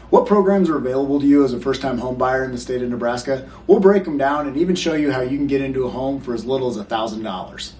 What programs are available to you as a first-time home buyer in the state of Nebraska? We'll break them down and even show you how you can get into a home for as little as $1,000.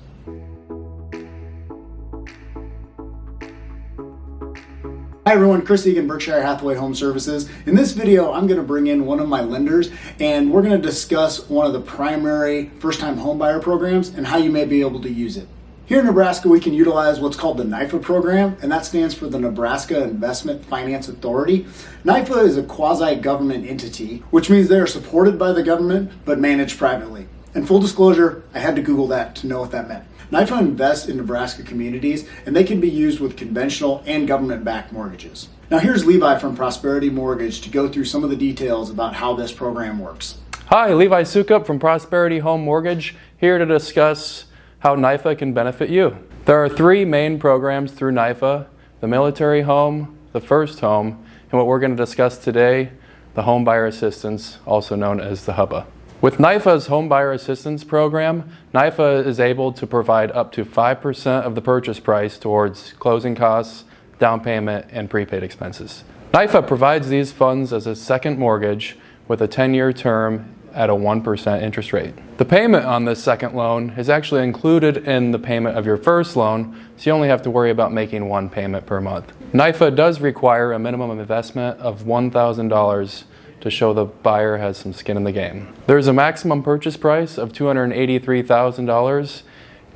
Hi everyone, Chris Egan, Berkshire Hathaway Home Services. In this video, I'm going to bring in one of my lenders and we're going to discuss one of the primary first-time home buyer programs and how you may be able to use it. Here in Nebraska, we can utilize what's called the NIFA program, and that stands for the Nebraska Investment Finance Authority. NIFA is a quasi-government entity, which means they are supported by the government but managed privately. And full disclosure, I had to Google that to know what that meant. NIFA invests in Nebraska communities, and they can be used with conventional and government-backed mortgages. Now here's Levi from Prosperity Mortgage to go through some of the details about how this program works. Hi, Levi Sukup from Prosperity Home Mortgage, here to discuss how NIFA can benefit you. There are three main programs through NIFA: the military home, the first home, and what we're going to discuss today, the Homebuyer Assistance, also known as the HUBA. With NIFA's Homebuyer Assistance program, NIFA is able to provide up to 5% of the purchase price towards closing costs, down payment, and prepaid expenses. NIFA provides these funds as a second mortgage with a 10-year term at a 1% interest rate. The payment on this second loan is actually included in the payment of your first loan, so you only have to worry about making one payment per month. NIFA does require a minimum investment of $1,000 to show the buyer has some skin in the game. There's a maximum purchase price of $283,000,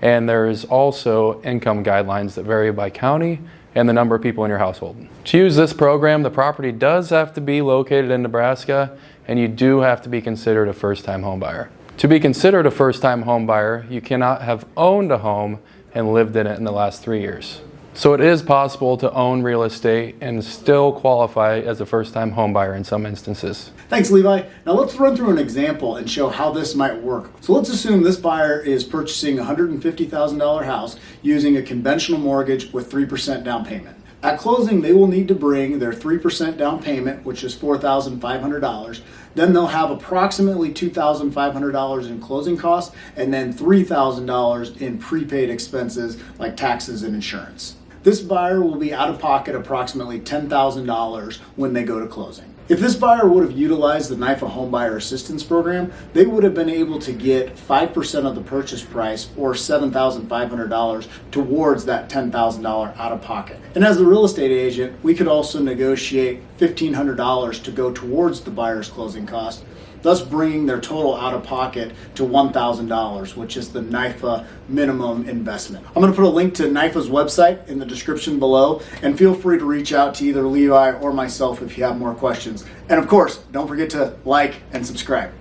and there's also income guidelines that vary by county and the number of people in your household. To use this program, the property does have to be located in Nebraska, and you do have to be considered a first-time home buyer. To be considered a first-time home buyer, you cannot have owned a home and lived in it in the last 3 years. So it is possible to own real estate and still qualify as a first-time home buyer in some instances. Thanks, Levi. Now let's run through an example and show how this might work. So let's assume this buyer is purchasing a $150,000 house using a conventional mortgage with 3% down payment. At closing, they will need to bring their 3% down payment, which is $4,500. Then they'll have approximately $2,500 in closing costs and then $3,000 in prepaid expenses like taxes and insurance. This buyer will be out of pocket approximately $10,000 when they go to closing. If this buyer would have utilized the NIFA Homebuyer Assistance Program, they would have been able to get 5% of the purchase price, or $7,500, towards that $10,000 out of pocket. And as a real estate agent, we could also negotiate $1,500 to go towards the buyer's closing cost, thus bringing their total out of pocket to $1,000, which is the NIFA minimum investment. I'm going to put a link to NIFA's website in the description below, and feel free to reach out to either Levi or myself if you have more questions. And of course, don't forget to like and subscribe.